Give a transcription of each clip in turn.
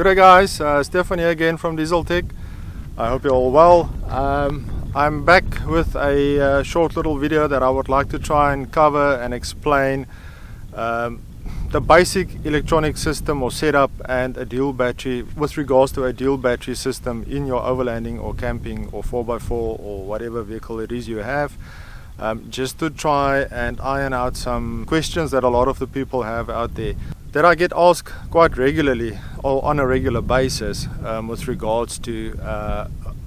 Good day guys, Stefan here again from Diesel Tech. I hope you're all well. I'm back with a short little video that I would like to try and cover and explain the basic electronic system or setup and a dual battery with regards to a dual battery system in your overlanding or camping or 4x4 or whatever vehicle it is you have. Just to try and iron out some questions that a lot of the people have out there that I get asked quite regularly or on a regular basis with regards to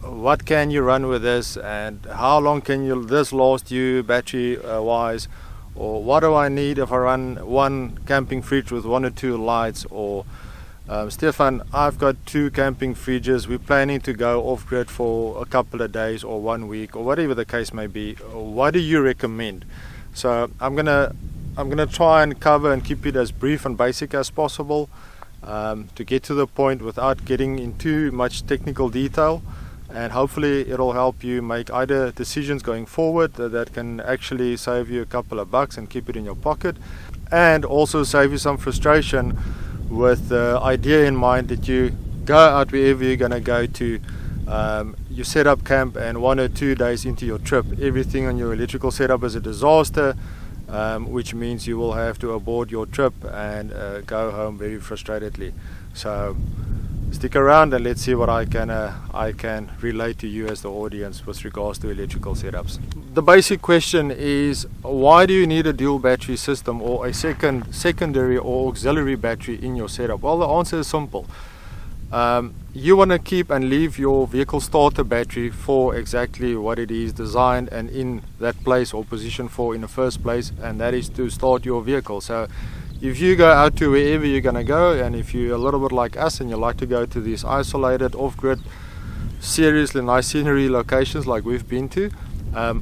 what can you run with this and how long can this last you battery wise, or what do I need if I run one camping fridge with one or two lights, or Stefan, I've got two camping fridges, we're planning to go off grid for a couple of days or 1 week or whatever the case may be. What do you recommend? So I'm gonna try and cover and keep it as brief and basic as possible to get to the point without getting into much technical detail, and hopefully it'll help you make either decisions going forward that can actually save you a couple of bucks and keep it in your pocket, and also save you some frustration with the idea in mind that you go out wherever you're going to go to, you set up camp, and 1 or 2 days into your trip everything on your electrical setup is a disaster, which means you will have to abort your trip and go home very frustratedly. So stick around and let's see what I can relate to you as the audience with regards to electrical setups. The basic question is, why do you need a dual battery system or a secondary or auxiliary battery in your setup? Well, the answer is simple. You want to keep and leave your vehicle starter battery for exactly what it is designed and in that place or position for in the first place, and that is to start your vehicle. So if you go out to wherever you're going to go, and if you're a little bit like us and you like to go to these isolated off-grid seriously nice scenery locations like we've been to,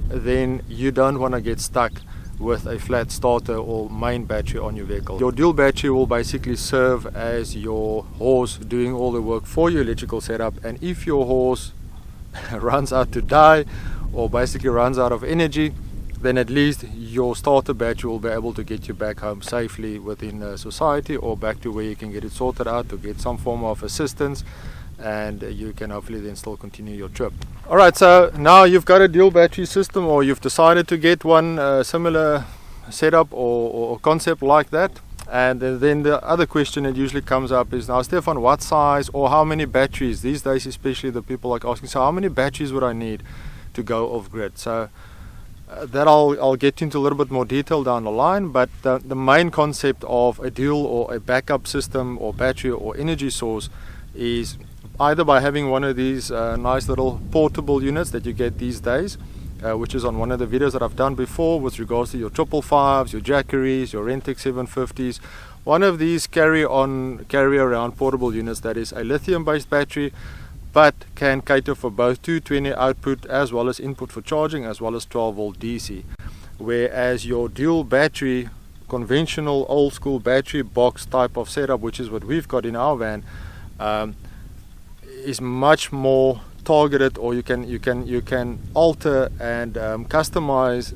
then you don't want to get stuck with a flat starter or main battery on your vehicle. Your dual battery will basically serve as your horse doing all the work for your electrical setup, and if your horse runs out to die or basically runs out of energy, then at least your starter battery will be able to get you back home safely within society, or back to where you can get it sorted out to get some form of assistance, and you can hopefully then still continue your trip. Alright, so now you've got a dual battery system, or you've decided to get one similar setup or concept like that, and then the other question that usually comes up is, now Stefan, what size or how many batteries? These days especially the people like asking, so how many batteries would I need to go off grid? So that I'll get into a little bit more detail down the line, but the main concept of a dual or a backup system or battery or energy source is either by having one of these nice little portable units that you get these days, which is on one of the videos that I've done before with regards to your 555s, your Jackeries, your Rentex 750s. One of these carry around portable units that is a lithium based battery, but can cater for both 220 output as well as input for charging, as well as 12 volt DC. Whereas your dual battery, conventional old school battery box type of setup, which is what we've got in our van, is much more targeted, or you can alter and customize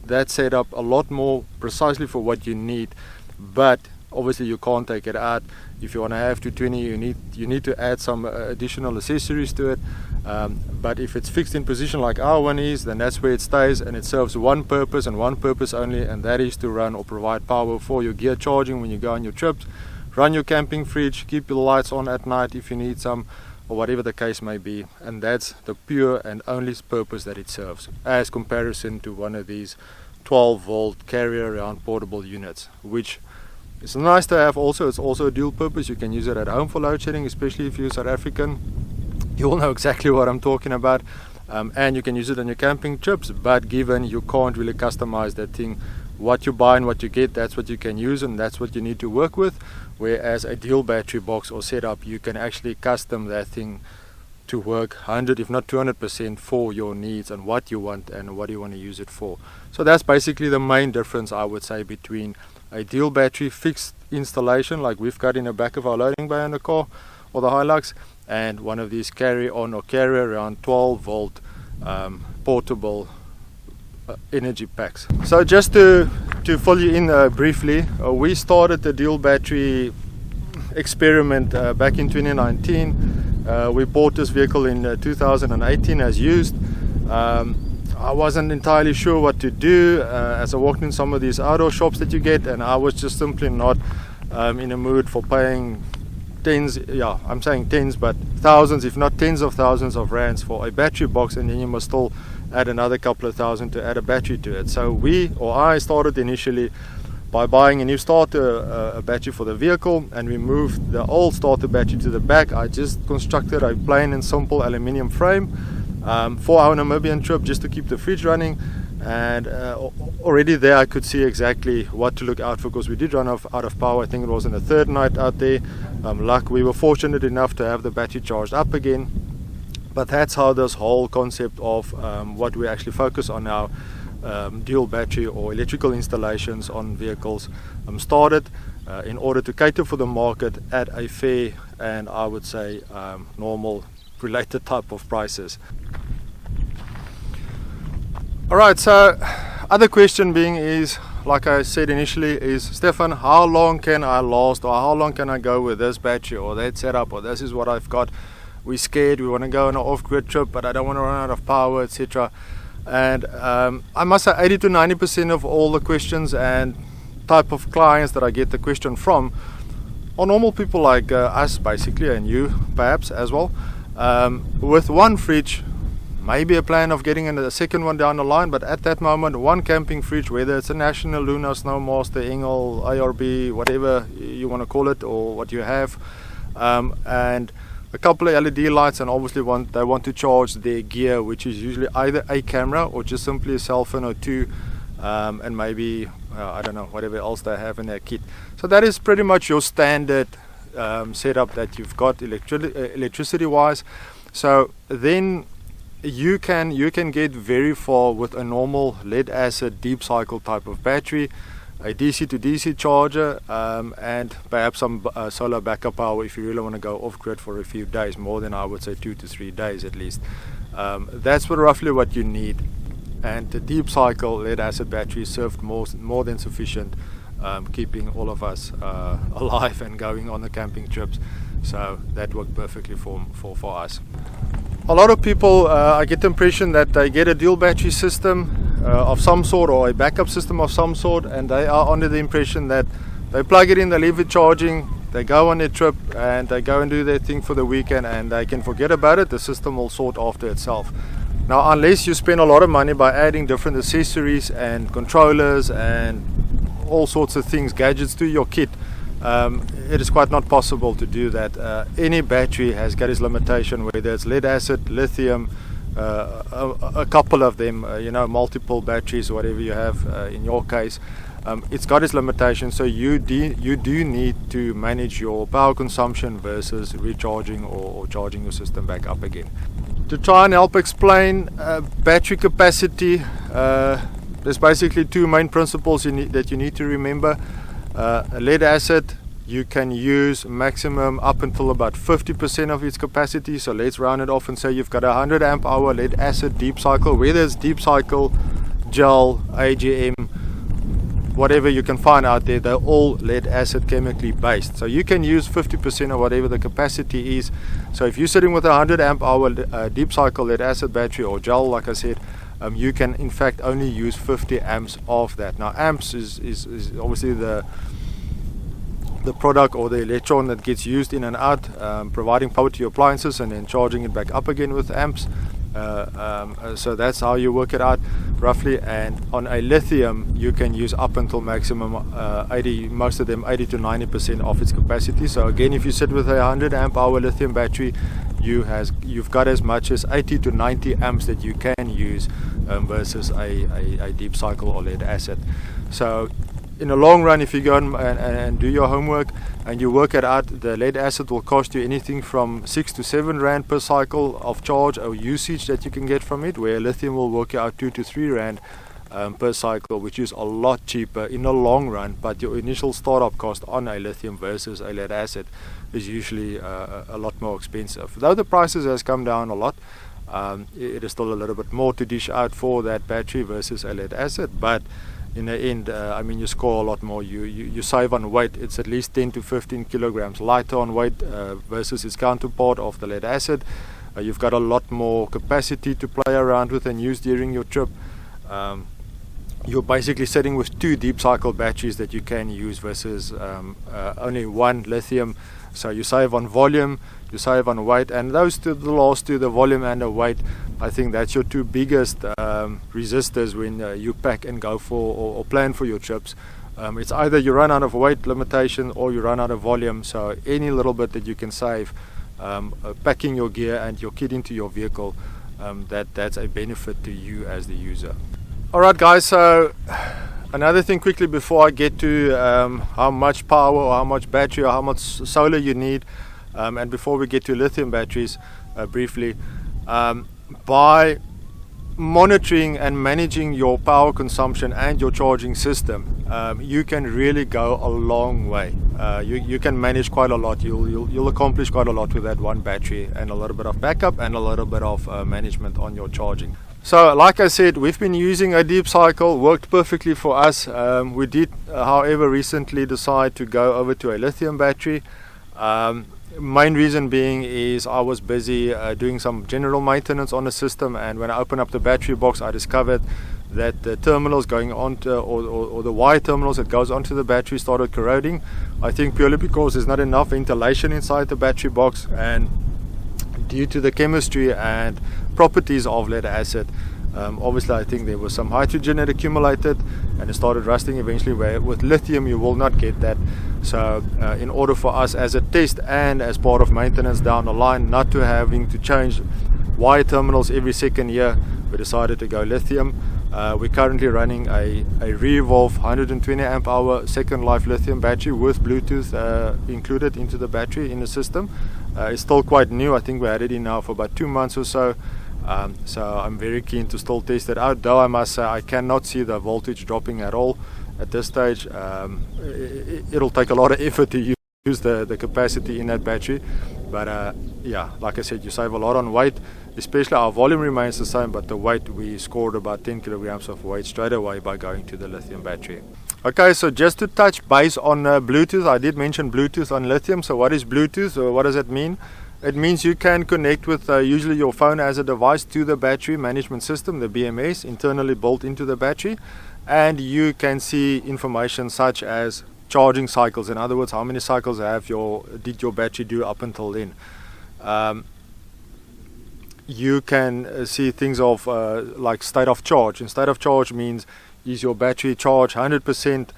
that setup a lot more precisely for what you need. But obviously you can't take it out. If you want to have 220, you need to add some additional accessories to it, but if it's fixed in position like our one is, then that's where it stays, and it serves one purpose and one purpose only, and that is to run or provide power for your gear charging when you go on your trips, run your camping fridge, keep your lights on at night if you need some, or whatever the case may be. And that's the pure and only purpose that it serves, as comparison to one of these 12 volt carry around portable units, which it's nice to have. Also, it's also a dual purpose. You can use it at home for load shedding, especially if you're South African. You will know exactly what I'm talking about, and you can use it on your camping trips. But given you can't really customize that thing, what you buy and what you get, that's what you can use, and that's what you need to work with. Whereas a dual battery box or setup, you can actually custom that thing to work 100 if not 200% for your needs and what you want and what you want to use it for. So that's basically the main difference, I would say, between a dual battery fixed installation like we've got in the back of our loading bay in the car or the Hilux, and one of these carry around 12 volt portable energy packs. So just to fill you in briefly, we started the dual battery experiment back in 2019. We bought this vehicle in 2018 as used. I wasn't entirely sure what to do as I walked in some of these outdoor shops that you get, and I was just simply not in a mood for paying tens, yeah, I'm saying tens, but thousands, if not tens of thousands of rands for a battery box, and then you must still add another couple of thousand to add a battery to it. So I started initially by buying a new starter a battery for the vehicle, and we moved the old starter battery to the back. I just constructed a plain and simple aluminium frame for our Namibian trip, just to keep the fridge running. And already there I could see exactly what to look out for, because we did run out of power. I think it was on the third night out there. We were fortunate enough to have the battery charged up again. But that's how this whole concept of what we actually focus on now, dual battery or electrical installations on vehicles, started in order to cater for the market at a fair and, I would say, normal related type of prices. Alright, so other question being is, like I said initially, is, Stefan, how long can I last, or how long can I go with this battery or that setup, or this is what I've got. We're scared, we want to go on an off-grid trip, but I don't want to run out of power, etc. And I must say 80 to 90% of all the questions and type of clients that I get the question from are normal people like us basically, and you perhaps as well, with one fridge, maybe a plan of getting a second one down the line, but at that moment one camping fridge, whether it's a National, Luna, Snowmaster, Engel, ARB, whatever you want to call it, or what you have, and a couple of LED lights, and obviously they want to charge their gear, which is usually either a camera or just simply a cell phone or two, and maybe I don't know, whatever else they have in their kit. So that is pretty much your standard setup that you've got electricity wise. So then you can get very far with a normal lead acid deep cycle type of battery, a DC to DC charger, and perhaps some solar backup power if you really want to go off grid for a few days, more than, I would say, 2 to 3 days at least. That's roughly what you need, and the deep cycle lead acid battery served more than sufficient, keeping all of us alive and going on the camping trips. So that worked perfectly for us. A lot of people, I get the impression that they get a dual battery system of some sort, or a backup system of some sort, and they are under the impression that they plug it in, they leave it charging, they go on their trip, and they go and do their thing for the weekend, and they can forget about it. The system will sort after itself. Now, unless you spend a lot of money by adding different accessories and controllers and all sorts of things, gadgets to your kit, it is quite not possible to do that. Any battery has got its limitation, whether it's lead acid, lithium, a couple of them, multiple batteries, whatever you have in your case. It's got its limitation, so you do need to manage your power consumption versus recharging or charging your system back up again. To try and help explain battery capacity, there's basically two main principles that you need to remember. Lead acid, you can use maximum up until about 50% of its capacity. So let's round it off and say you've got a 100 amp hour lead acid deep cycle, whether it's deep cycle, gel, AGM, whatever you can find out there, they're all lead acid chemically based. So you can use 50% of whatever the capacity is. So if you're sitting with a 100 amp hour deep cycle lead acid battery or gel, like I said, you can in fact only use 50 amps of that. Now amps is obviously the product or the electron that gets used in and out, providing power to your appliances and then charging it back up again with amps. So that's how you work it out roughly. And on a lithium you can use up until maximum 80, most of them 80 to 90% of its capacity. So again, if you sit with a 100 amp hour lithium battery, you've got as much as 80 to 90 amps that you can use versus a deep cycle or lead acid. So in the long run, if you go and do your homework and you work it out, the lead acid will cost you anything from 6 to 7 rand per cycle of charge or usage that you can get from it, where lithium will work out 2 to 3 rand per cycle, which is a lot cheaper in the long run. But your initial startup cost on a lithium versus a lead acid is usually a lot more expensive. Though the prices has come down a lot, it is still a little bit more to dish out for that battery versus a lead acid, but in the end, I mean, you score a lot more. You save on weight. It's at least 10 to 15 kilograms lighter on weight versus its counterpart of the lead acid. You've got a lot more capacity to play around with and use during your trip. You're basically sitting with 2 deep cycle batteries that you can use versus only 1 lithium. So you save on volume, you save on weight, and those two, the last two, the volume and the weight, I think that's your 2 biggest resistors when you pack and go for or plan for your trips. It's either you run out of weight limitation or you run out of volume. So any little bit that you can save packing your gear and your kit into your vehicle, that's a benefit to you as the user. Alright guys, so another thing quickly before I get to how much power or how much battery or how much solar you need, and before we get to lithium batteries briefly, by monitoring and managing your power consumption and your charging system, you can really go a long way. You can manage quite a lot. You'll accomplish quite a lot with that one battery and a little bit of backup and a little bit of management on your charging. So like I said, we've been using a deep cycle, worked perfectly for us. We did however recently decide to go over to a lithium battery. Main reason being is I was busy doing some general maintenance on the system, and when I opened up the battery box I discovered that the terminals going on to, or the wire terminals that goes onto the battery started corroding. I think purely because there's not enough ventilation inside the battery box, and due to the chemistry and properties of lead acid, obviously I think there was some hydrogen that accumulated and it started rusting eventually, where with lithium you will not get that. So in order for us as a test and as part of maintenance down the line not to having to change wire terminals every second year, we decided to go lithium. We're currently running a Revolve 120 amp hour second life lithium battery with Bluetooth included into the battery in the system. It's still quite new. I think we had it in now for about 2 months or so. So I'm very keen to still test it out, though I must say I cannot see the voltage dropping at all at this stage. It'll take a lot of effort to use the capacity in that battery, but yeah, like I said, you save a lot on weight, especially our volume remains the same, but the weight, we scored about 10 kilograms of weight straight away by going to the lithium battery. Okay, so just to touch base on Bluetooth, I did mention Bluetooth on lithium. So what is Bluetooth, or what does it mean? It means you can connect with usually your phone as a device to the battery management system, the BMS, internally built into the battery, and you can see information such as charging cycles. In other words, how many cycles did your battery do up until then. You can see things of like state of charge. And state of charge means, is your battery charged 100%?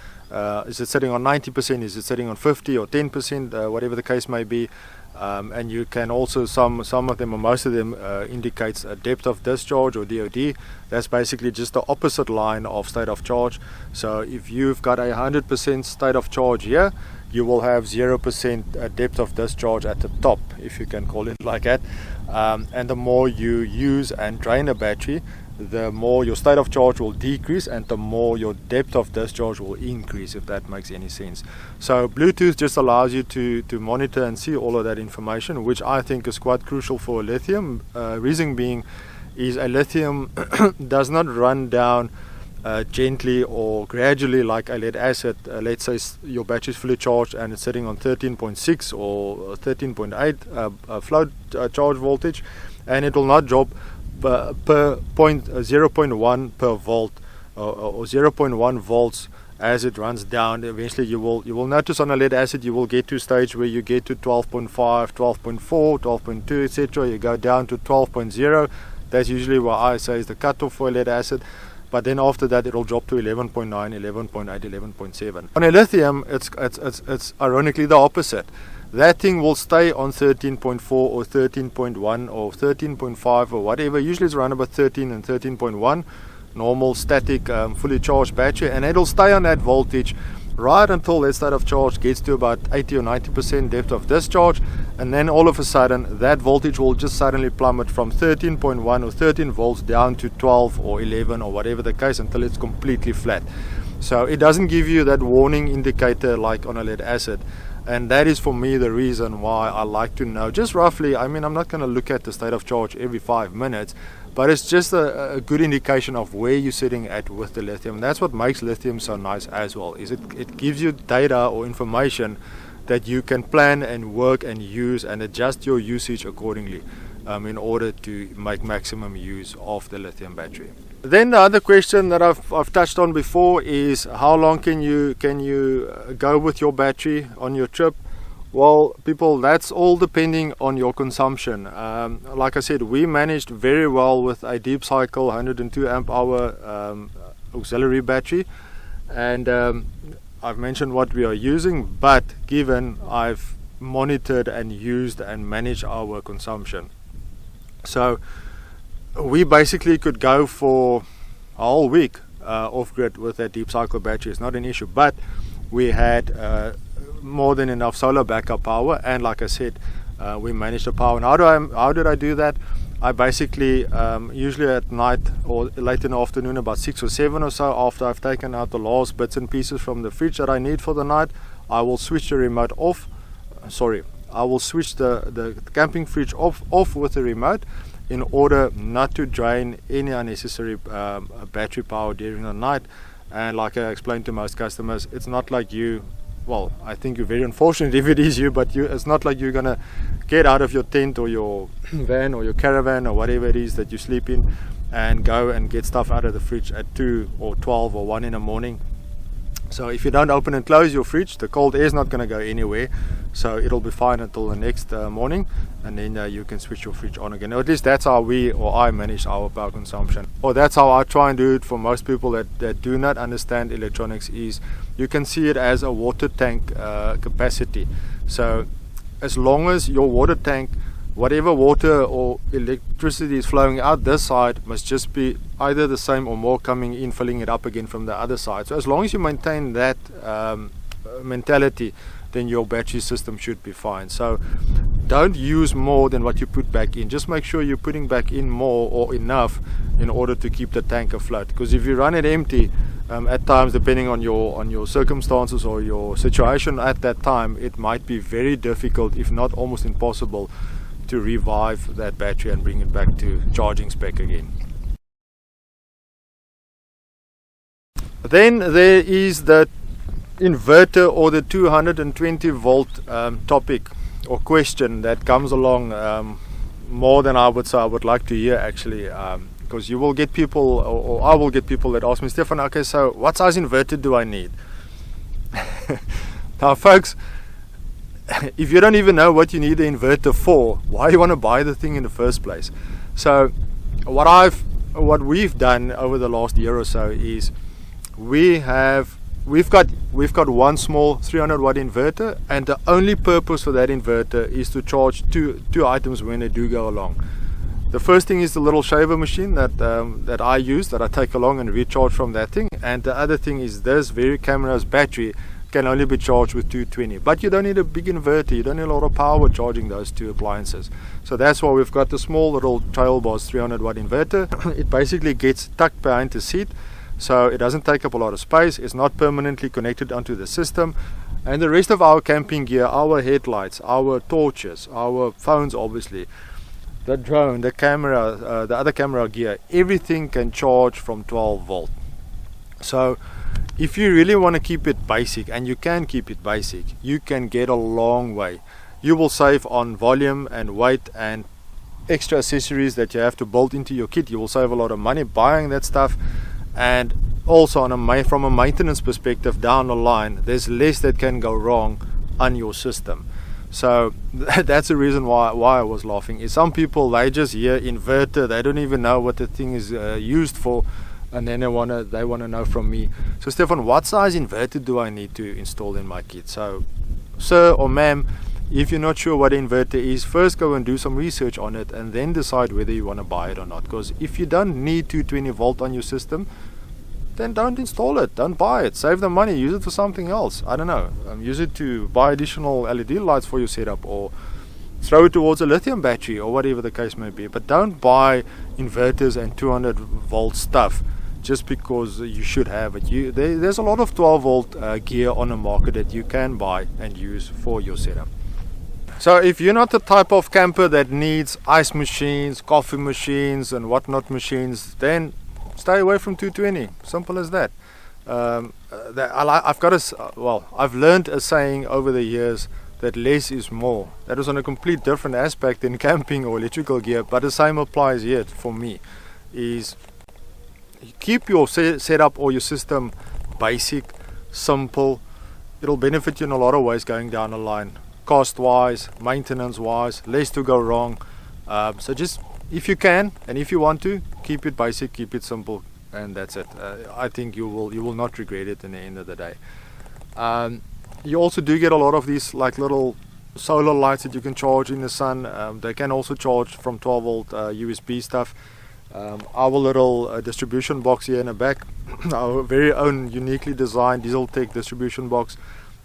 Is it sitting on 90%? Is it sitting on 50 or 10%? Whatever the case may be. And you can also, some of them or most of them indicates a depth of discharge or DOD. That's basically just the opposite line of state of charge. So if you've got a 100% state of charge here, you will have 0% depth of discharge at the top, if you can call it like that. And the more you use and drain a battery, the more your state of charge will decrease and the more your depth of discharge will increase, if that makes any sense. So Bluetooth just allows you to monitor and see all of that information, which I think is quite crucial for a lithium. Reason being is a lithium does not run down gently or gradually like a lead acid. Let's say your battery is fully charged and it's sitting on 13.6 or 13.8 float charge voltage, and it will not drop per 0.1 per volt or 0.1 volts as it runs down. Eventually you will notice on a lead acid you will get to a stage where you get to 12.5, 12.4, 12.2, etc. You go down to 12.0. That's usually what I say is the cutoff for a lead acid. But then after that it will drop to 11.9, 11.8, 11.7. On a lithium it's ironically the opposite. That thing will stay on 13.4 or 13.1 or 13.5 or whatever. Usually it's around about 13 and 13.1, normal static fully charged battery, and it'll stay on that voltage right until that state of charge gets to about 80 or 90% depth of discharge, and then all of a sudden that voltage will just suddenly plummet from 13.1 or 13 volts down to 12 or 11 or whatever the case until it's completely flat. So it doesn't give you that warning indicator like on a lead acid. And that is for me the reason why I like to know just roughly. I mean, I'm not going to look at the state of charge every 5 minutes, but it's just a good indication of where you're sitting at with the lithium. That's what makes lithium so nice as well, is it gives you data or information that you can plan and work and use and adjust your usage accordingly in order to make maximum use of the lithium battery. Then the other question that I've touched on before is how long can you go with your battery on your trip? Well, people, that's all depending on your consumption. Like I said, we managed very well with a deep cycle 102 amp hour auxiliary battery, and I've mentioned what we are using, but given I've monitored and used and managed our consumption, so we basically could go for a whole week off-grid with that deep cycle battery. It's not an issue, but we had more than enough solar backup power, and like I said, we managed the power. And how did I do that? I basically usually at night or late in the afternoon, about 6 or 7 or so, after I've taken out the last bits and pieces from the fridge that I need for the night, I will switch the remote off. I will switch the camping fridge off with the remote, in order not to drain any unnecessary battery power during the night. And like I explained to most customers, it's not like you, well, I think you're very unfortunate if it is you, but it's not like you're gonna get out of your tent or your van or your caravan or whatever it is that you sleep in and go and get stuff out of the fridge at 2 or 12 or 1 in the morning. So if you don't open and close your fridge, the cold air is not going to go anywhere, so it'll be fine until the next morning, and then you can switch your fridge on again. Or at least that's how I manage our power consumption, or that's how I try and do it for most people that do not understand electronics. Is you can see it as a water tank capacity. So as long as your water tank, whatever water or electricity is flowing out this side, must just be either the same or more coming in, filling it up again from the other side. So as long as you maintain that mentality, then your battery system should be fine. So don't use more than what you put back in. Just make sure you're putting back in more or enough in order to keep the tank afloat. Because if you run it empty, at times, depending on your circumstances or your situation at that time, it might be very difficult, if not almost impossible, to revive that battery and bring it back to charging spec again. Then there is the inverter or the 220 volt topic or question that comes along more than I would say I would like to hear, actually, because you will get people, or I will get people that ask me, Stefan, okay, so what size inverter do I need? Now folks, if you don't even know what you need the inverter for, why you want to buy the thing in the first place? So what we've done over the last year or so is we've got one small 300 watt inverter, and the only purpose for that inverter is to charge two items when they do go along. The first thing is the little shaver machine that I use, that I take along and recharge from that thing, and the other thing is this very camera's battery can only be charged with 220, but you don't need a big inverter, you don't need a lot of power charging those two appliances. So that's why we've got the small little Trailboss 300 watt inverter. It basically gets tucked behind the seat, so it doesn't take up a lot of space, it's not permanently connected onto the system, and the rest of our camping gear, our headlights, our torches, our phones, obviously, the drone, the camera, the other camera gear, everything can charge from 12 volt. So if you really want to keep it basic, and you can keep it basic, you can get a long way. You will save on volume and weight and extra accessories that you have to build into your kit. You will save a lot of money buying that stuff, and also from a maintenance perspective down the line, there's less that can go wrong on your system. So that's the reason why I was laughing. Is some people, they just hear inverter, they don't even know what the thing is used for, and then they wanna know from me, so Stefan, what size inverter do I need to install in my kit? So sir or ma'am, if you're not sure what an inverter is, first go and do some research on it and then decide whether you want to buy it or not. Because if you don't need 220 volt on your system, then don't install it, don't buy it, save the money, use it for something else. I don't know, use it to buy additional LED lights for your setup, or throw it towards a lithium battery, or whatever the case may be. But don't buy inverters and 200 volt stuff just because you should have it. There's a lot of 12 volt gear on the market that you can buy and use for your setup. So if you're not the type of camper that needs ice machines, coffee machines and whatnot machines, then stay away from 220. Simple as that. I've learned a saying over the years that less is more. That is on a complete different aspect in camping or electrical gear, but the same applies here for me. Is keep your setup or your system basic, simple. It'll benefit you in a lot of ways going down the line. Cost wise, maintenance wise, less to go wrong. So just, if you can and if you want to, keep it basic, keep it simple, and that's it. I think you will not regret it in the end of the day. You also do get a lot of these like little solar lights that you can charge in the sun. They can also charge from 12 volt USB stuff. Our little distribution box here in the back, our very own uniquely designed Diesel Tech distribution box.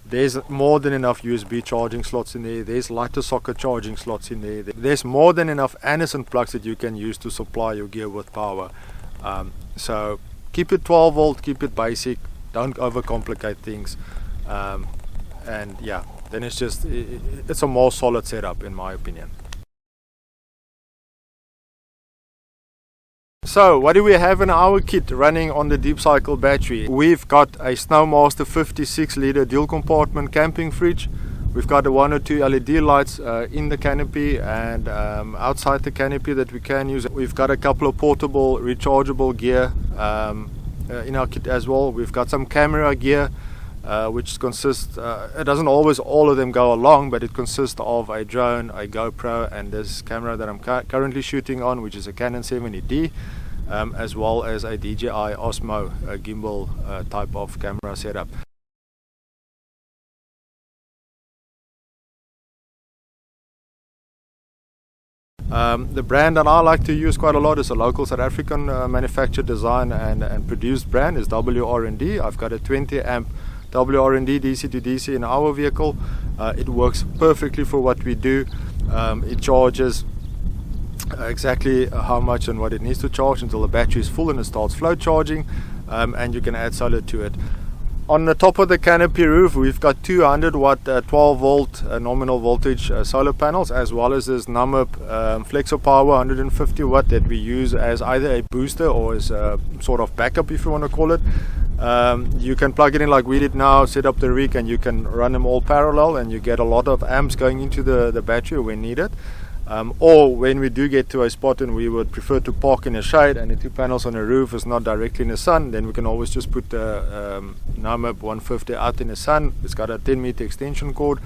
There's more than enough USB charging slots in there. There's lighter socket charging slots in there. There's more than enough Anderson plugs that you can use to supply your gear with power. So keep it 12 volt, keep it basic, don't overcomplicate things. And yeah, then it's a more solid setup in my opinion. So what do we have in our kit running on the deep cycle battery? We've got a Snowmaster 56 liter dual compartment camping fridge. We've got a 1 or 2 LED lights in the canopy and outside the canopy that we can use. We've got a couple of portable rechargeable gear in our kit as well. We've got some camera gear which consists, it doesn't always all of them go along, but it consists of a drone, a GoPro, and this camera that I'm currently shooting on, which is a Canon 70D, as well as a DJI Osmo gimbal type of camera setup. The brand that I like to use quite a lot is a local South African manufactured, design and produced brand is WR&D. I've got a 20 amp WR&D DC to DC in our vehicle. It works perfectly for what we do. It charges exactly how much and what it needs to charge until the battery is full and it starts float charging, and you can add solar to it. On the top of the canopy roof, we've got 200 watt 12 volt nominal voltage solar panels, as well as this NUMUP Flexopower 150 watt that we use as either a booster or as a sort of backup, if you want to call it. You can plug it in like we did now, set up the rig, and you can run them all parallel, and you get a lot of amps going into the battery when needed. Or when we do get to a spot and we would prefer to park in a shade and the 2 panels on the roof is not directly in the sun, then we can always just put the NUMUP 150 out in the sun. It's got a 10-meter extension cord,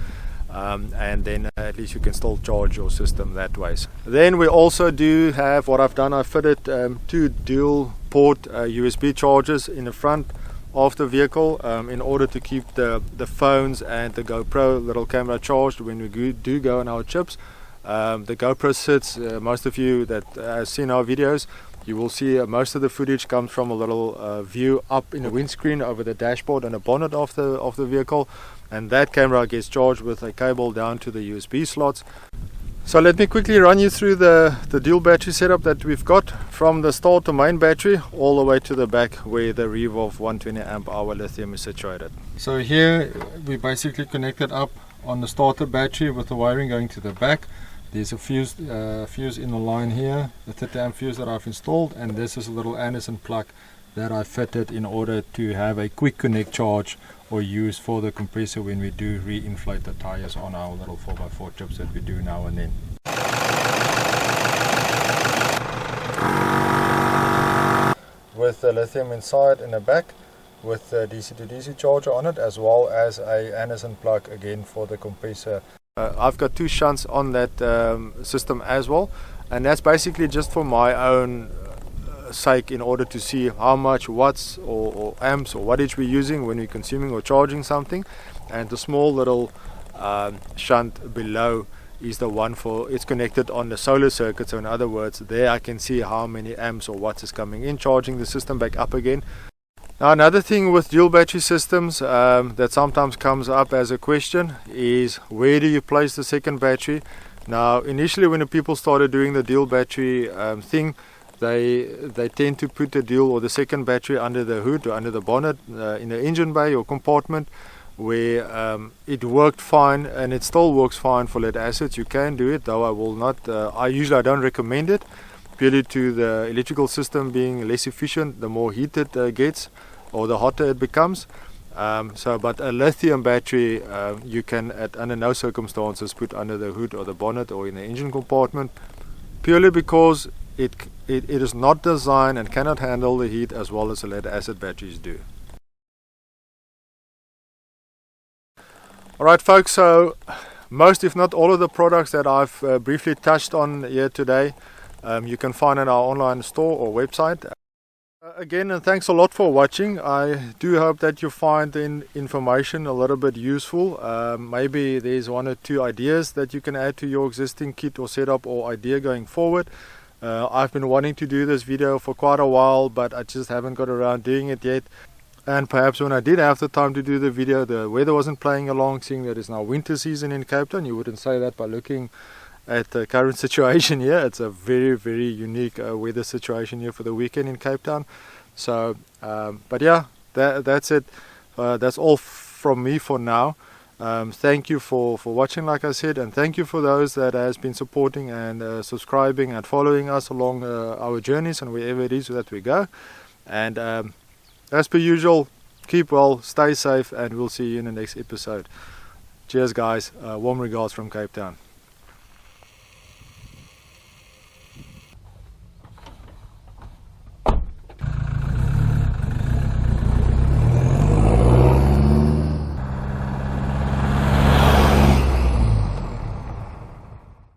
and then at least you can still charge your system that way. Then we also do have, what I've done, I've fitted 2 dual port USB chargers in the front of the vehicle in order to keep the phones and the GoPro little camera charged when we do go on our trips. The GoPro sits, most of you that have seen our videos, you will see most of the footage comes from a little view up in the windscreen over the dashboard and the bonnet of the vehicle, and that camera gets charged with a cable down to the USB slots. So let me quickly run you through the dual battery setup that we've got from the start to main battery all the way to the back where the Revolve 120 amp hour lithium is situated. So here we basically connected up on the starter battery with the wiring going to the back. There's a fuse in the line here, the 30 amp fuse that I've installed, and this is a little Anderson plug that I fitted in order to have a quick connect charge or use for the compressor when we do re-inflate the tires on our little 4x4 trips that we do now and then. With the lithium inside in the back, with the DC to DC charger on it, as well as a Anderson plug again for the compressor. I've got 2 shunts on that system as well, and that's basically just for my own sake, in order to see how much watts or amps or wattage we're using when we're consuming or charging something. And the small little shunt below is the one for, it's connected on the solar circuit, so in other words there I can see how many amps or watts is coming in, charging the system back up again. Now another thing with dual battery systems that sometimes comes up as a question is, where do you place the second battery? Now initially when the people started doing the dual battery thing, they tend to put the dual or the second battery under the hood or under the bonnet in the engine bay or compartment, where it worked fine, and it still works fine for lead acids. You can do it, though I will not. I don't recommend it, purely to the electrical system being less efficient the more heat it gets or the hotter it becomes. But a lithium battery you can under no circumstances put under the hood or the bonnet or in the engine compartment, purely because it is not designed and cannot handle the heat as well as the lead acid batteries do. Alright folks, so most if not all of the products that I've briefly touched on here today you can find in our online store or website. Again, and thanks a lot for watching. I do hope that you find the information a little bit useful. Maybe there's one or two ideas that you can add to your existing kit or setup or idea going forward. I've been wanting to do this video for quite a while, but I just haven't got around doing it yet. And perhaps when I did have the time to do the video, the weather wasn't playing along, seeing that it's now winter season in Cape Town. You wouldn't say that by looking at the current situation here. It's a very, very unique weather situation here for the weekend in Cape Town. So, but yeah, that's it. That's all from me for now. Thank you for watching, like I said, and thank you for those that has been supporting and subscribing and following us along our journeys and wherever it is that we go. And as per usual, keep well, stay safe, and we'll see you in the next episode. Cheers guys, warm regards from Cape Town.